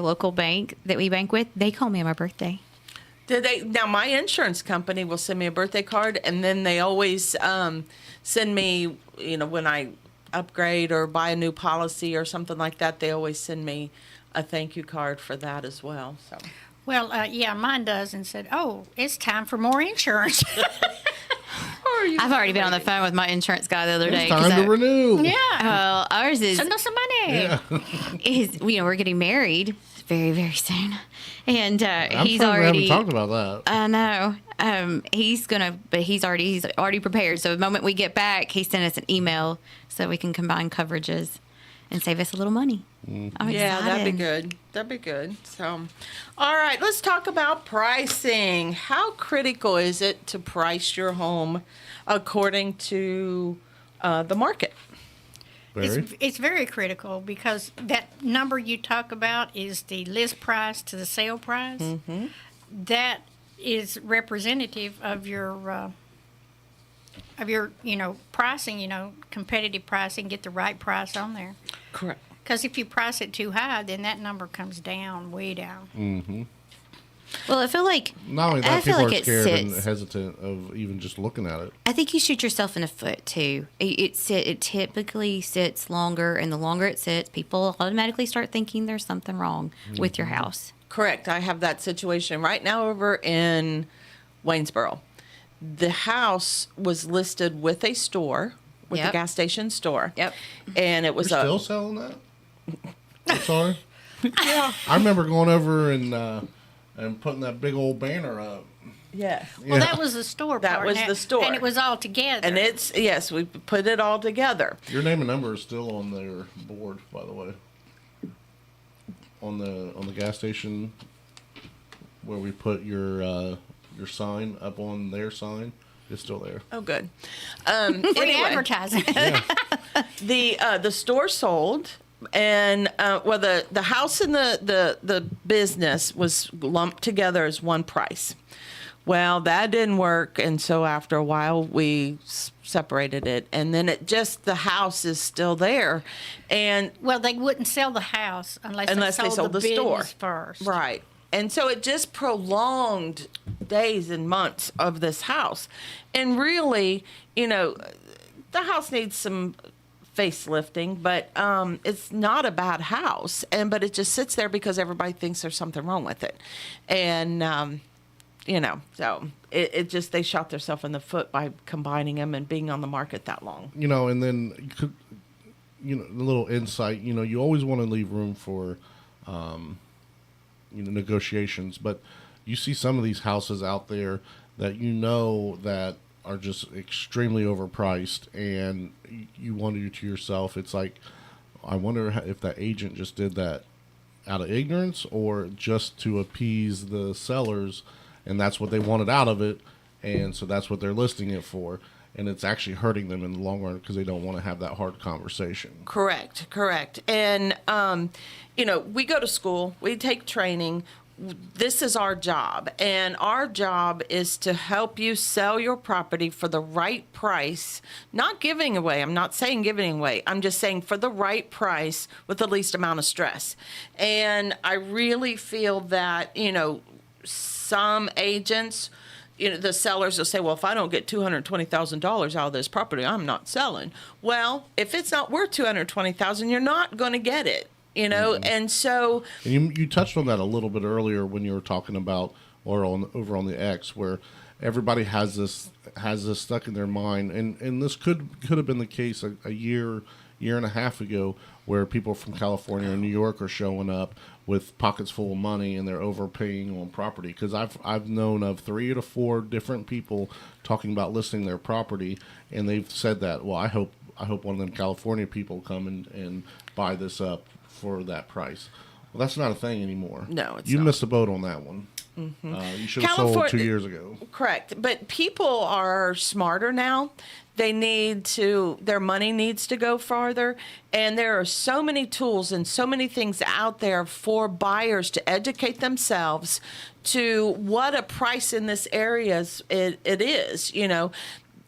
our local bank that we bank with, they call me on my birthday. Do they? Now, my insurance company will send me a birthday card, and then they always send me, when I upgrade or buy a new policy or something like that, they always send me a thank you card for that as well. So. Well, yeah, mine does, and said, "Oh, it's time for more insurance." I've already been on the phone with my insurance guy the other day. It's time to renew. Yeah. Well, ours is, Send us some money. Yeah. we're getting married very, very soon. And I'm he's sorry already. we haven't talked about that. I know. He's already prepared. So the moment we get back, he sent us an email so we can combine coverages and save us a little money. I'm Yeah, that'd be excited. good. That'd be good. So, all right, let's talk about pricing. How critical is it to price your home according to the market? Very. It's very critical because that number you talk about is the list price to the sale price. Mm-hmm. That is representative of your pricing, competitive pricing, get the right price on there. Correct. Because if you price it too high, then that number comes down, way down. Mm-hmm. Well, I feel like Not only I that, feel people like are it scared and sits. hesitant of even just looking at it. I think you shoot yourself in the foot too. It typically sits longer, and the longer it sits, people automatically start thinking there's something wrong with your house. Correct. I have that situation right now over in Waynesboro. The house was listed with a store, with a Yep. gas station store. Yep. And it We're was still selling that? I'm sorry. Yeah. I remember going over and putting that big old banner up. yeah. Well, that was the store That part. was and the store. And it was all together. And yes, we put it all together. Your name and number is still on their board, by the way. On the gas station where we put your sign up on their sign, it's still there. Oh, good. Free Anyway. advertising. The store sold, and the house and the business was lumped together as one price. Well, that didn't work, and so after a while we separated it, and then the house is still there, and Well, they wouldn't sell the house unless they sold the store business first. right. And so it just prolonged days and months of this house. And really, the house needs some facelifting, but it's not a bad house. But it just sits there because everybody thinks there's something wrong with it. And, so it just, they shot themselves in the foot by combining them and being on the market that long. And then you could, a little insight. You always want to leave room for, negotiations. But you see some of these houses out there that that are just extremely overpriced, and you wonder to yourself, it's like, I wonder if that agent just did that out of ignorance or just to appease the sellers, and that's what they wanted out of it, and so that's what they're listing it for, and it's actually hurting them in the long run because they don't want to have that hard conversation. Correct. And, we go to school, we take training. This is our job, and our job is to help you sell your property for the right price, not giving away. I'm not saying giving away. I'm just saying for the right price with the least amount of stress. And I really feel that, some agents, the sellers will say, well, if I don't get $220,000 out of this property, I'm not selling. Well, if it's not worth $220,000, you're not going to get it. And so... And you touched on that a little bit earlier when you were talking about, over on the X, where everybody has this stuck in their mind, and this could have been the case a year and a half ago, where people from California and New York are showing up with pockets full of money and they're overpaying on property. Because I've known of 3 to 4 different people talking about listing their property, and they've said that, well, I hope one of them California people come and buy this up for that price. Well, that's not a thing anymore. No, it's you not. missed the boat on that one. Mm-hmm. You should have sold 2 years ago. Correct. But people are smarter now. Their money needs to go farther. And there are so many tools and so many things out there for buyers to educate themselves to what a price in this area it is.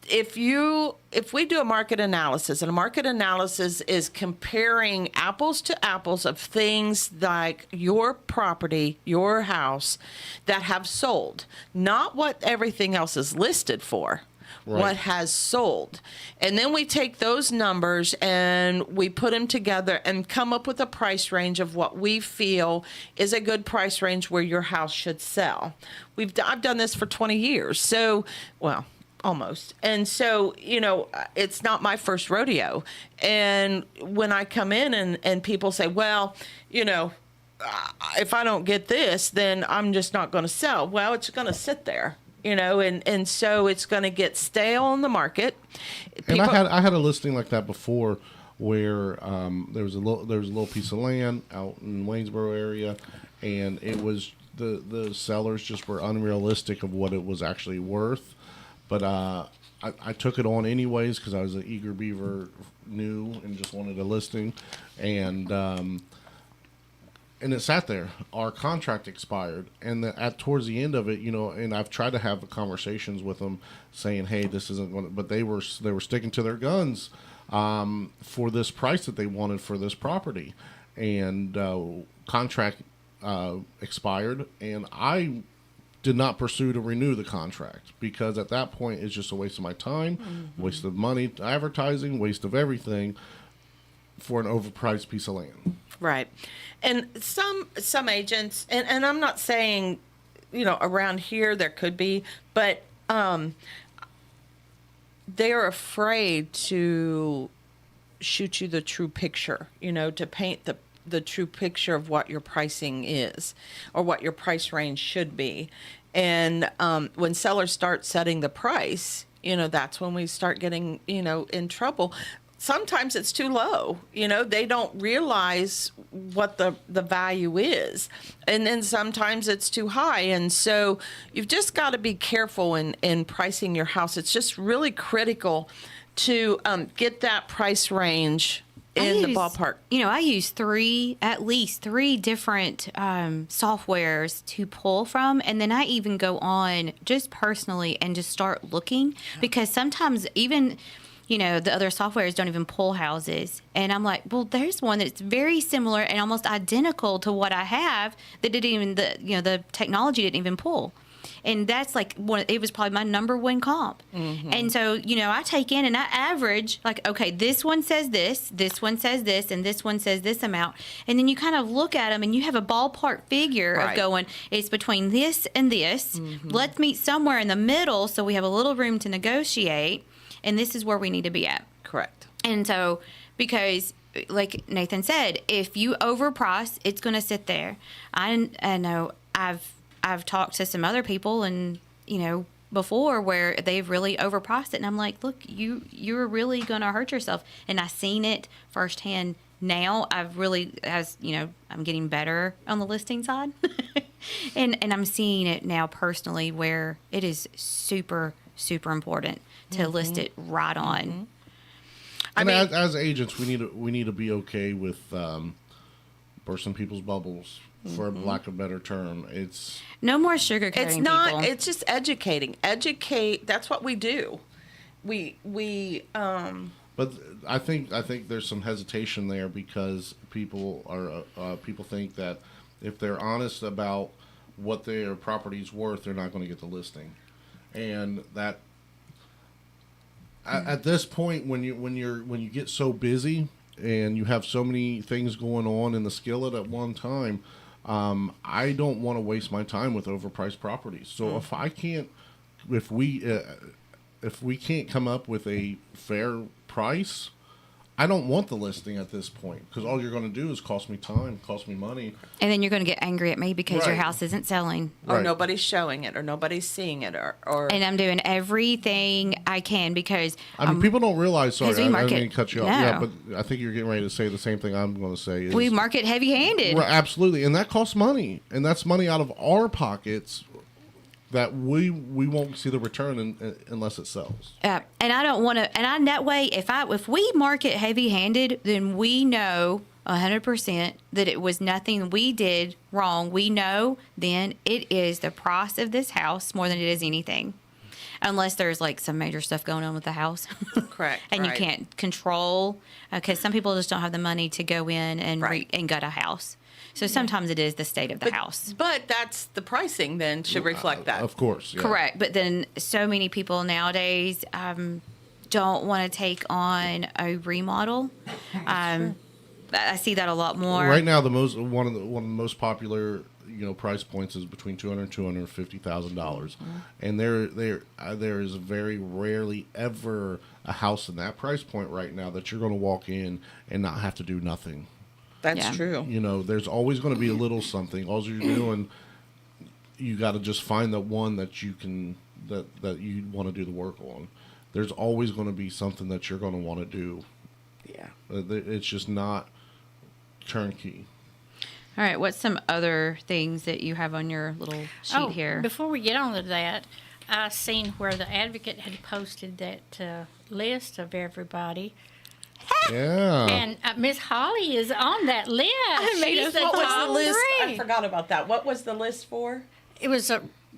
if we do a market analysis, and a market analysis is comparing apples to apples of things like your property, your house that have sold, not what everything else is listed for. Right. What has sold. And then we take those numbers and we put them together and come up with a price range of what we feel is a good price range where your house should sell. I've done this for 20 years. So, well, almost. And so, it's not my first rodeo. And when I come in and people say, well, if I don't get this, then I'm just not going to sell. Well, it's going to sit there. And so it's going to get stale on the market. And I had a listing like that before, where there was a little piece of land out in Waynesboro area, and it was the sellers just were unrealistic of what it was actually worth. But I took it on anyways because I was an eager beaver, new, and just wanted a listing, and it sat there. Our contract expired, and towards the end of it, and I've tried to have conversations with them, saying, "Hey, this isn't going to," but they were sticking to their guns for this price that they wanted for this property, and contract expired, and I did not pursue to renew the contract because at that point it's just a waste of my time, waste of money, advertising, waste of everything for an overpriced piece of land. Right. And some agents, and I'm not saying, around here there could be, but they're afraid to shoot you the true picture, to paint the true picture of what your pricing is or what your price range should be. And when sellers start setting the price, that's when we start getting, in trouble. Sometimes it's too low. They don't realize what the value is. And then sometimes it's too high. And so you've just got to be careful in pricing your house. It's just really critical to get that price range in the ballpark. I use at least three different softwares to pull from. And then I even go on just personally and just start looking because sometimes even the other softwares don't even pull houses. And I'm like, well, there's one that's very similar and almost identical to what I have that didn't even, the technology didn't even pull. And that's like it was probably my number one comp. Mm-hmm. And so, I take in and I average like, okay, this one says this one says this, and this one says this amount. And then you kind of look at them and you have a ballpark figure of going, it's between this and this. Mm-hmm. Let's meet somewhere in the middle so we have a little room to negotiate. And this is where we need to be at. Correct. And so, because like Nathan said, if you overprice, it's going to sit there. I know I've talked to some other people and, before where they've really overpriced it. And I'm like, look, you're really going to hurt yourself. And I've seen it firsthand. Now I'm getting better on the listing side. and I'm seeing it now personally where it is super, super important to list it right on. And as agents, we need to be okay with bursting people's bubbles, for lack of a better term. It's no more sugarcoating. It's not. People. It's just educating. Educate. That's what we do. We. But I think there's some hesitation there because people think that if they're honest about what their property's worth, they're not going to get the listing, and that. At this point, when you get so busy and you have so many things going on in the skillet at one time, I don't want to waste my time with overpriced properties. So if we can't come up with a fair price, I don't want the listing at this point because all you're going to do is cost me time, cost me money. And then you're going to get angry at me because your house isn't selling. Or nobody's showing it or nobody's seeing it or. And I'm doing everything I can because. People don't realize, sorry, I didn't mean to cut you off. No. Yeah, but I think you're getting ready to say the same thing I'm going to say. We market heavy-handed. Right, absolutely. And that costs money. And that's money out of our pockets that we won't see the return unless it sells. And I don't want to. And that way, if we market heavy-handed, then we know 100% that it was nothing we did wrong. We know then it is the price of this house more than it is anything. unless there's like some major stuff going on with the house. Correct. And right. you can't control, because some people just don't have the money to go in and Right. and gut a house. So sometimes it is the state of the house. But that's the pricing then should reflect that. Of course. Yeah. Correct. But then so many people nowadays don't want to take on a remodel. I see that a lot more. Right now, one of the most popular price points is between $200,000 and $250,000, and there is very rarely ever a house in that price point right now that you're going to walk in and not have to do nothing. That's Yeah. true. There's always going to be a little something. All you're doing, you got to just find the one that you can that you want to do the work on. There's always going to be something that you're going to want to do. Yeah. It's just not turnkey. All right. What's some other things that you have on your little sheet here? Before we get on to that, I seen where the Advocate had posted that list of everybody. Yeah. And Miss Holly is on that list. She's the What was top the list? I three. forgot about that. What was the list for? It was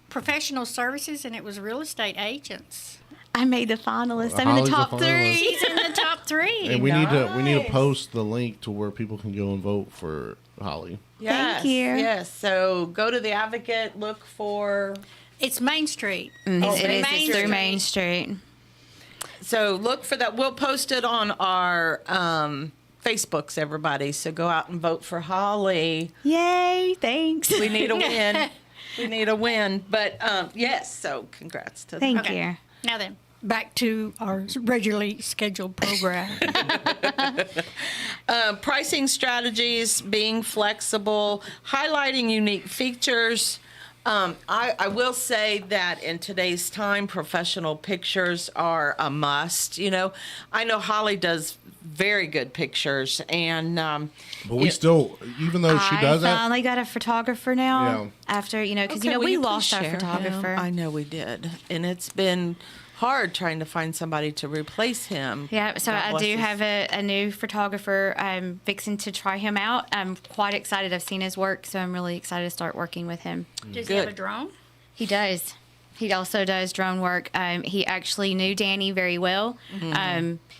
professional services, and it was real estate agents. I made the finalist. I'm in Holly's the a top finalist. three. She's in the top three. And we need to Nice. post the link to where people can go and vote for Holly. Yes, you. Yes. So go to the Advocate, look for. It's Main Street. Oh, It is. Main It's through Street. Main Street. So look for that. We'll post it on our Facebooks, everybody. So go out and vote for Holly. Yay! Thanks. We need a win. We need a win. But yes, so congrats to them. Thank Okay. you. Now then, back to our regularly scheduled program. Pricing strategies, being flexible, highlighting unique features. I will say that in today's time, professional pictures are a must. I know Holly does very good pictures, and But we still, even though she does I that, finally got a photographer now. Yeah. After because Okay, will we you please lost our share photographer. him? I know we did, and it's been hard trying to find somebody to replace him. Yeah, so God I bless do his- have a new photographer. I'm fixing to try him out. I'm quite excited. I've seen his work, so I'm really excited to start working with him. Does he have a Good. drone? He does. He also does drone work. He actually knew Danny very well.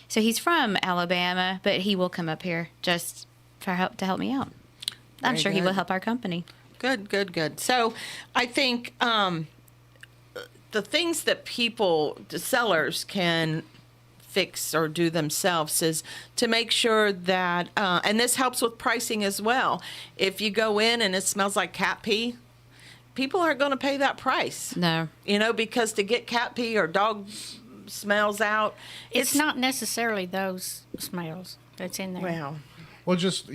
So he's from Alabama, but he will come up here just for help to help me out. I'm Very sure he good. will help our company. Good. So I think the things that the sellers can fix or do themselves is to make sure that, and this helps with pricing as well. If you go in and it smells like cat pee, people aren't going to pay that price. No. Because to get cat pee or dog smells out, It's not necessarily those smells that's in there. well. well, just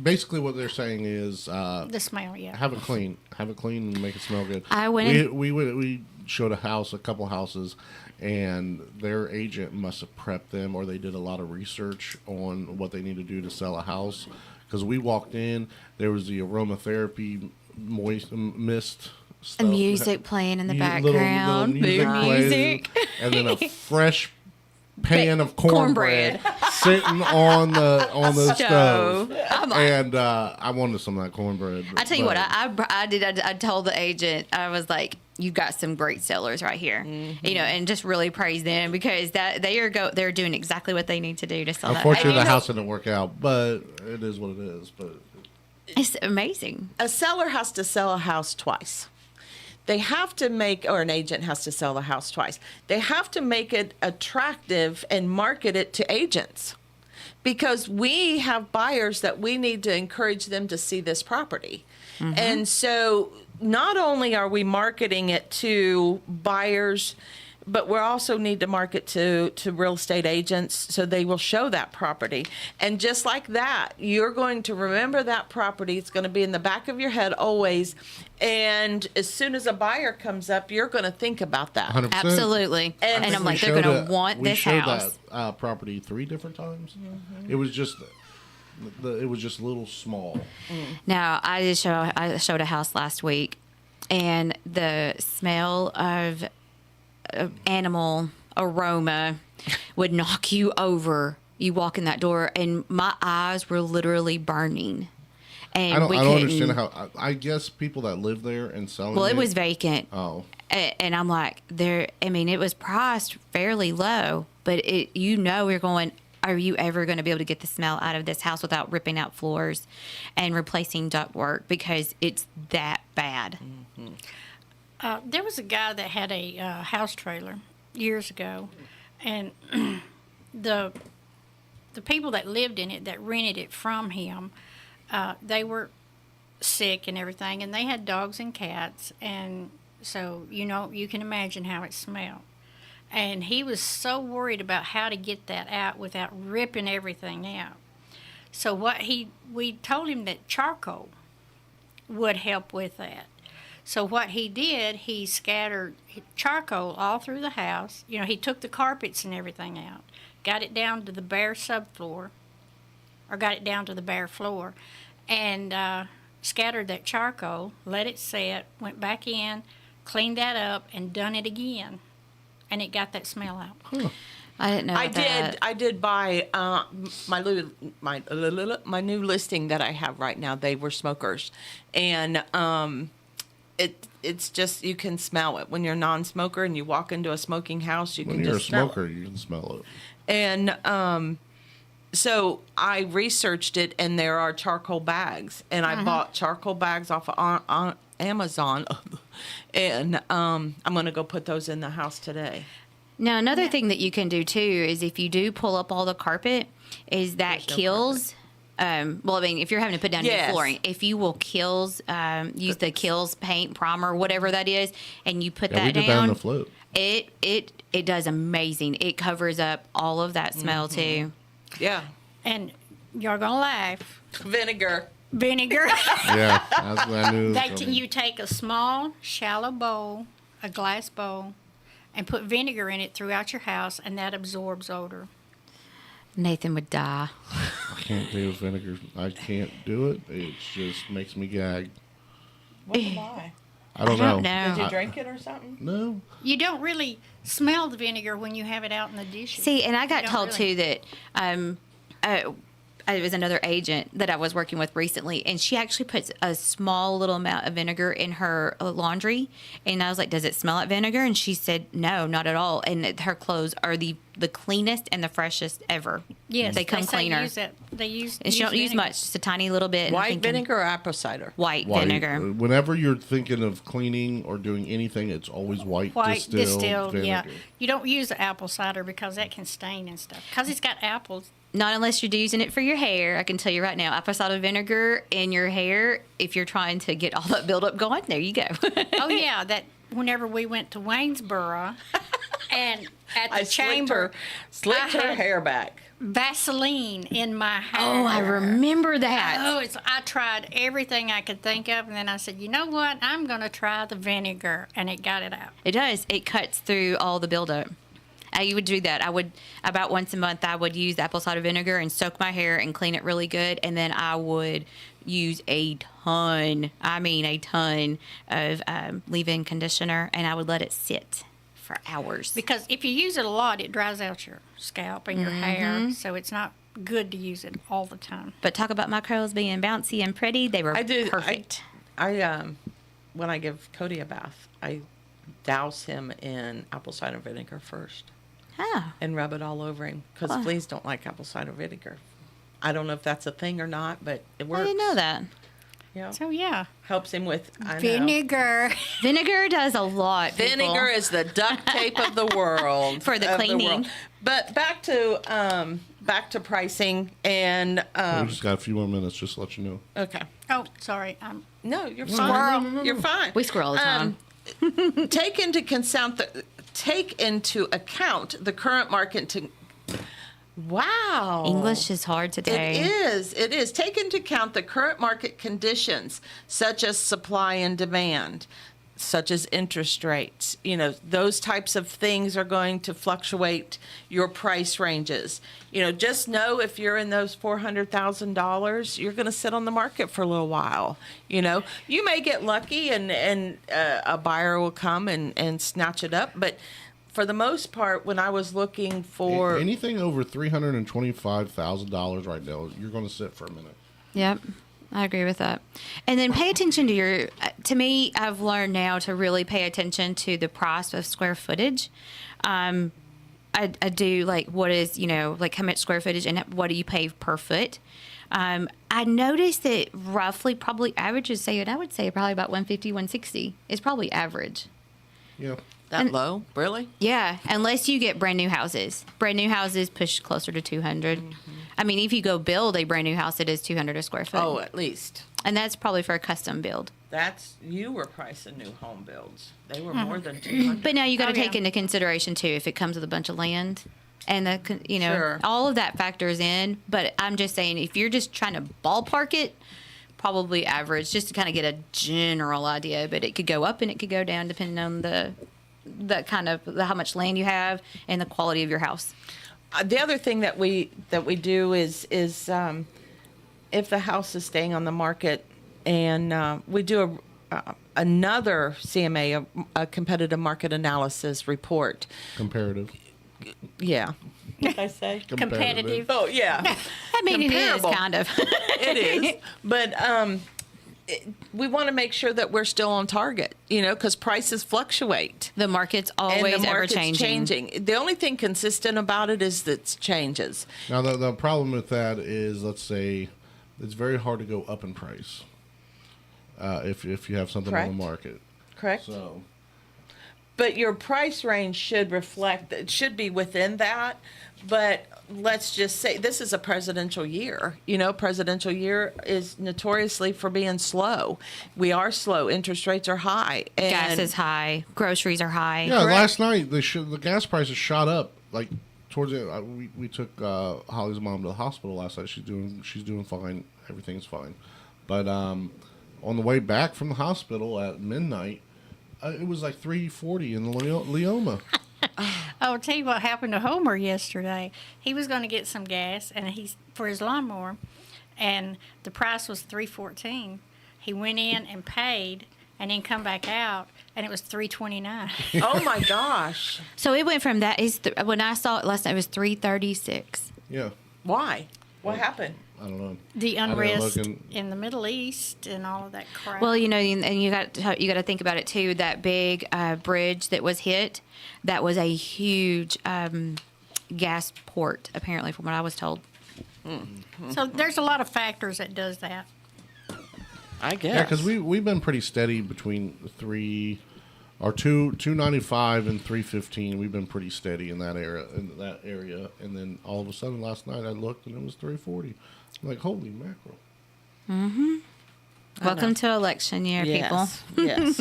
basically what they're saying is The smell, yeah. have it clean, and make it smell good. I went in- We showed a couple houses, and their agent must have prepped them, or they did a lot of research on what they need to do to sell a house. Because we walked in, there was the aromatherapy mist stuff. And music playing in the Little background. music Mood plays, music. and then a fresh pan of cornbread Cornbread. sitting on the stove. I'm And I wanted some of that cornbread. I tell you what, but- I told the agent, I was like, you got some great sellers right here, and just really praise them because they're doing exactly what they need to do to sell that. Unfortunately, And the you know- house didn't work out, but it is what it is. But It's amazing. A seller has to sell a house twice. They have to or an agent has to sell the house twice. They have to make it attractive and market it to agents because we have buyers that we need to encourage them to see this property. And so not only are we marketing it to buyers, but we also need to market to real estate agents so they will show that property. And just like that, you're going to remember that property. It's going to be in the back of your head always. And as soon as a buyer comes up, you're going to think about that. 100%. Absolutely. And And I'm We like, they're showed going to it- want we this showed house. that property 3 different times. It was just it was just a little small. Now, I showed a house last week, and the smell of animal aroma would knock you over. You walk in that door, and my eyes were literally burning. And I don't couldn't. understand how. I guess people that live there and selling. Well, it was vacant. Oh. And I'm like, it was priced fairly low, but you're going, are you ever going to be able to get the smell out of this house without ripping out floors and replacing ductwork, because it's that bad. There was a guy that had a house trailer years ago, and the people that lived in it, that rented it from him, they were sick and everything, and they had dogs and cats, and so you can imagine how it smelled. And he was so worried about how to get that out without ripping everything out. So we told him that charcoal would help with that. So what he did, he scattered charcoal all through the house. He took the carpets and everything out, got it down to the bare subfloor, or got it down to the bare floor, and scattered that charcoal, let it set, went back in, cleaned that up, and done it again. And it got that smell out. Huh. I didn't know that. I did buy my new listing that I have right now. They were smokers, and it's just, you can smell it when you're a non-smoker and you walk into a smoking house. When you're a smoker, you can smell it. And so I researched it, and there are charcoal bags, and I bought charcoal bags off of on Amazon, and I'm going to go put those in the house today. Now, another thing that you can do too is, if you do pull up all the carpet, is that kills. If you're having to put down new flooring, if you will use the Kills paint primer, whatever that is, and you put that we did down, that on the float. It does amazing. It covers up all of that smell too. Yeah. And you're gonna laugh. Vinegar. Yeah, that's what I knew. You take a small, shallow bowl, a glass bowl, and put vinegar in it throughout your house, and that absorbs odor. Nathan would die. I can't do vinegar. I can't do it. It just makes me gag. Why? I don't know. Did you drink it or something? No. You don't really smell the vinegar when you have it out in the dishes. See, and I got told too that it was another agent that I was working with recently, and she actually puts a small little amount of vinegar in her laundry. And I was like, does it smell like vinegar? And she said, no, not at all. And her clothes are the cleanest and the freshest ever. Yes, they come cleaner. They use And she don't use much, just a tiny little bit. White vinegar or apple cider? White vinegar. Whenever you're thinking of cleaning or doing anything, it's always white distilled vinegar. Yeah. You don't use the apple cider because that can stain and stuff. Because it's got apples. Not unless you're using it for your hair. I can tell you right now, apple cider vinegar in your hair, if you're trying to get all that buildup going, there you go. Oh, yeah. That whenever we went to Waynesboro and at the chamber, slicked her hair back. Vaseline in my hair. Oh, I remember that. Oh, I tried everything I could think of, and then I said, you know what? I'm going to try the vinegar, and it got it out. It does. It cuts through all the buildup. I would do that. I would, about once a month, I would use apple cider vinegar and soak my hair and clean it really good. And then I would use a ton of leave-in conditioner, and I would let it sit for hours. Because if you use it a lot, it dries out your scalp and your hair, so it's not good to use it all the time. But talk about my curls being bouncy and pretty. They were perfect. I when I give Cody a bath, I douse him in apple cider vinegar first. Oh. And rub it all over him, because fleas don't like apple cider vinegar. I don't know if that's a thing or not, but it works. I didn't know that. Yeah. So, yeah. Helps him with vinegar. Vinegar does a lot. Vinegar is the duct tape of the world. For the cleaning. But back to pricing, and we just got a few more minutes, just to let you know. okay. Oh, sorry. No, you're fine. No. You're fine. We squirrel all the time. Take into account the current market. Wow. English is hard today. It is. Take into account the current market conditions, such as supply and demand, such as interest rates. Those types of things are going to fluctuate your price ranges. Just know if you're in those $400,000, you're going to sit on the market for a little while. You may get lucky and a buyer will come and snatch it up, but for the most part, when I was looking for anything over $325,000 right now, you're going to sit for a minute. Yep. I agree with that. And then pay attention to to me, I've learned now to really pay attention to the price of square footage. I do like what is, like how much square footage and what do you pay per foot. I noticed that roughly probably averages I would say probably about 150, 160 is probably average. Yeah. That low? Really? Yeah, unless you get brand new houses. Brand new houses push closer to 200. I mean, if you go build a brand new house, it is 200 a square foot. Oh, at least. And that's probably for a custom build. You were pricing new home builds. They were more than 200. But now you got to Oh, take yeah. into consideration too if it comes with a bunch of land, and Sure. all of that factors in. But I'm just saying, if you're just trying to ballpark it, probably average, just to kind of get a general idea. But it could go up and it could go down depending on the kind of how much land you have and the quality of your house. The other thing that we do is if the house is staying on the market, and we do another CMA, a competitive market analysis report. Comparative. Yeah. What did I say? Competitive. Oh, yeah. I mean, it is Comparable. kind of. It is. But we want to make sure that we're still on target, because prices fluctuate. The market's And always the ever market's changing. changing. The only thing consistent about it is that it changes. Now, the problem with that is, let's say, it's very hard to go up in price if you have something on Correct. the market. Correct? So, But your price range should reflect, it should be within that. But let's just say this is a presidential year. Presidential year is notoriously for being slow. We are slow. Interest rates are high. And Gas is high. Groceries are high. yeah, last night the gas prices shot up. Like towards it, we took Holly's mom to the hospital last night. She's doing fine. Everything's fine. But on the way back from the hospital at midnight, it was like $3.40 in the Leoma. I'll tell you what happened to Homer yesterday. He was going to get some gas and for his lawnmower, and the price was $3.14. He went in and paid, and then come back out, and it was $3.29. Oh my gosh. So it went from that. When I saw it last night, it was $3.36. Yeah, Why? What happened? I don't know. The I didn't unrest look in- in the Middle East and all of that crap. Well, and you got to think about it too. That big bridge that was hit, that was a huge gas port, apparently, from what I was told. So there's a lot of factors that does that. I guess. Yeah, because we've been pretty steady between $2.95 and $3.15. We've been pretty steady in that area. And then all of a sudden last night I looked and it was $3.40. I'm like, holy mackerel! Welcome to election year, Yes. people. Yes.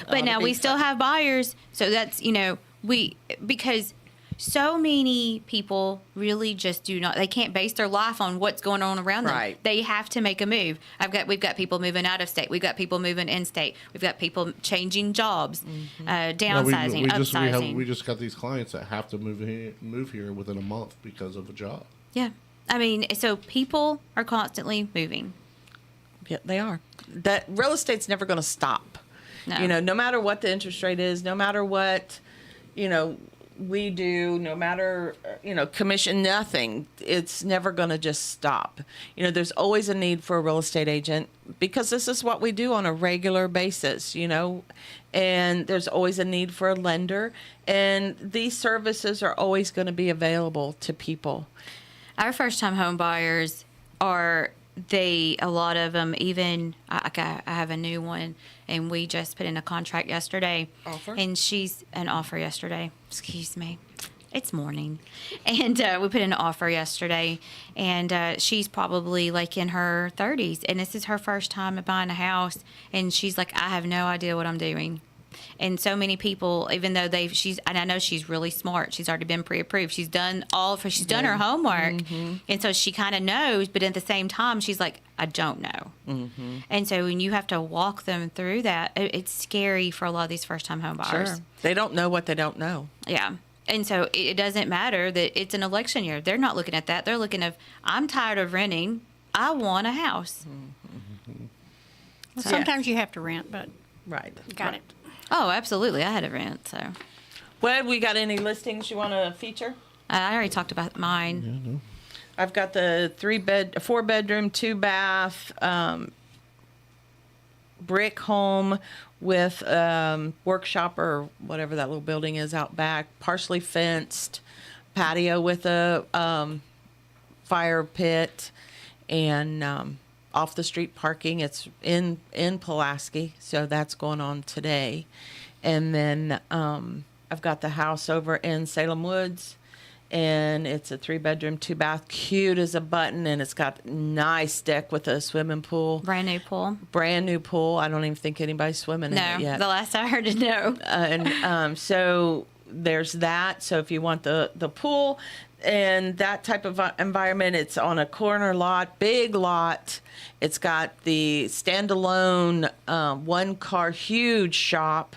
But now we still have buyers, so that's because so many people really just they can't base their life on what's going on around them. Right. They have to make a move. We've got people moving out of state. We've got people moving in state. We've got people changing jobs, downsizing, upsizing. We just got these clients that have to move here within a month because of a job. Yeah. I mean, so people are constantly moving. Yeah, they are. That real estate's never going to stop. No. No matter what the interest rate is, no matter what, we do, no matter, commission, nothing, it's never going to just stop. There's always a need for a real estate agent because this is what we do on a regular basis, and there's always a need for a lender, and these services are always going to be available to people. Our first-time home buyers a lot of them, even, I have a new one, and we just put in a contract yesterday. Offer? And she's an offer yesterday. Excuse me. It's morning. And we put in an offer yesterday, and she's probably like in her 30s, and this is her first time buying a house, and she's like, I have no idea what I'm doing. And so many people, even though and I know she's really smart. She's already been pre-approved. She's done her homework. Mm-hmm. And so she kind of knows, but at the same time, she's like, I don't know. Mm-hmm. And so when you have to walk them through that, it's scary for a lot of these first-time home buyers. Sure. They don't know what they don't know. Yeah. And so it doesn't matter that it's an election year. They're not looking at that. They're looking at, I'm tired of renting. I want a house. Mm-hmm. Well, sometimes you have to rent, but Right. got it. Oh, absolutely. I had a rent, so. Well, we got any listings you want to feature? I already talked about mine. I've got the 4-bedroom, 2-bath, brick home with workshop or whatever that little building is out back, partially fenced, patio with a fire pit, and off the street parking. It's in Pulaski, so that's going on today. And then I've got the house over in Salem Woods, and it's a 3-bedroom, 2-bath, cute as a button, and it's got nice deck with a swimming pool. Brand new pool. Brand new pool. I don't even think anybody's swimming in it yet. No, the last I heard it, no. And so there's that. So if you want the pool and that type of environment, it's on a corner lot, big lot. It's got the standalone 1-car huge shop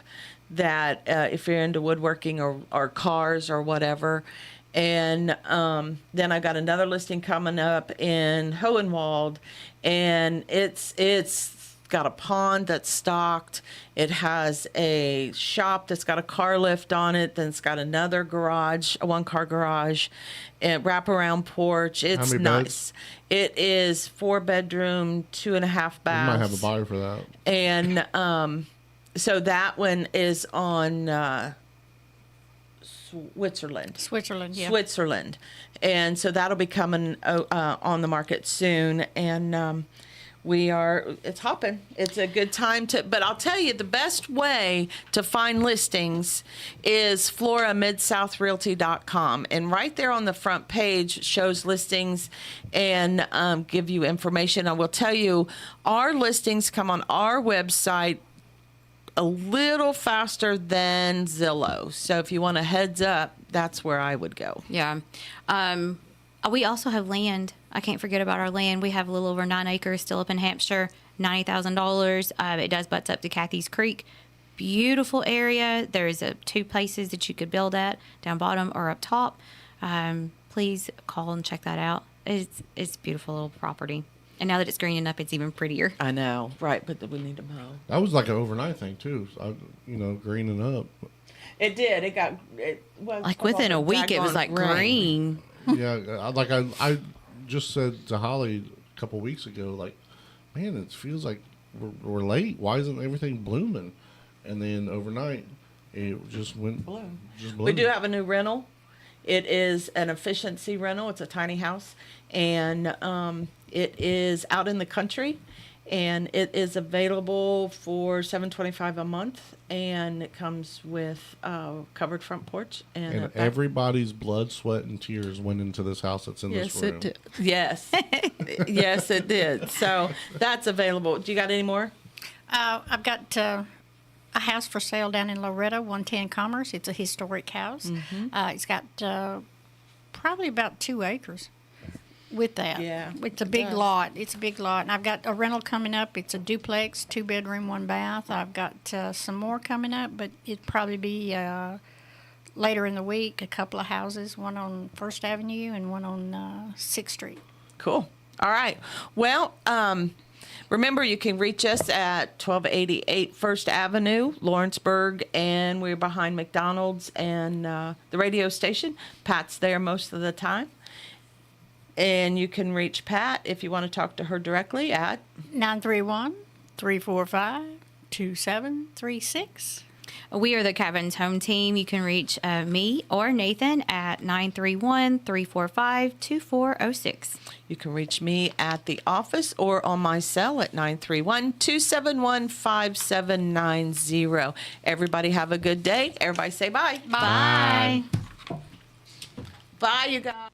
that if you're into woodworking or cars or whatever. And then I got another listing coming up in Hohenwald, and it's got a pond that's stocked. It has a shop that's got a car lift on it. Then it's got another garage, a 1-car garage, and wraparound porch. It's How many nice. beds? It is 4-bedroom, 2.5 baths. You might have a buyer for that. And so that one is on Switzerland. Switzerland, yeah. Switzerland. And so that'll be coming on the market soon. And it's hopping. It's a good time but I'll tell you, the best way to find listings is FloraMidSouthRealty.com. And right there on the front page shows listings and give you information. I will tell you, our listings come on our website a little faster than Zillow. So if you want a heads up, that's where I would go. Yeah. We also have land. I can't forget about our land. We have a little over 9 acres still up in Hampshire, $90,000. It does butts up to Kathy's Creek. Beautiful area. There's 2 places that you could build at, down bottom or up top. Please call and check that out. It's a beautiful little property. And now that it's greening up, it's even prettier. I know, right? But we need to mow. That was like an overnight thing too. Greening up. It did. It was Like within a week, it was like green. Yeah, I just said to Holly a couple weeks ago, like, man, it feels like we're late. Why isn't everything blooming? And then overnight, it just went bloom. Just We do have a new rental. It is an efficiency rental. It's a tiny house, and it is out in the country, and it is available for $725 a month, and it comes with covered front porch and everybody's blood, sweat, and tears went into this house that's in this room. Yes, it did. Yes, yes, it did. So that's available. Do you got any more? I've got a house for sale down in Loretta, 110 Commerce. It's a historic house. It's got probably about 2 acres with that. Yeah, it's a big lot. It's a big lot. And I've got a rental coming up. It's a duplex, 2-bedroom, 1-bath. I've got some more coming up, but it'd probably be later in the week. A couple of houses, one on First Avenue and one on 6th Street. Cool. All right. Well, remember, you can reach us at 1288 First Avenue, Lawrenceburg, and we're behind McDonald's and the radio station. Pat's there most of the time. And you can reach Pat if you want to talk to her directly at 931-345-2736. We are the Cabins Home Team. You can reach me or Nathan at 931-345-2406. You can reach me at the office or on my cell at 931-271-5790. Everybody have a good day. Everybody say bye. Bye. Bye, you guys.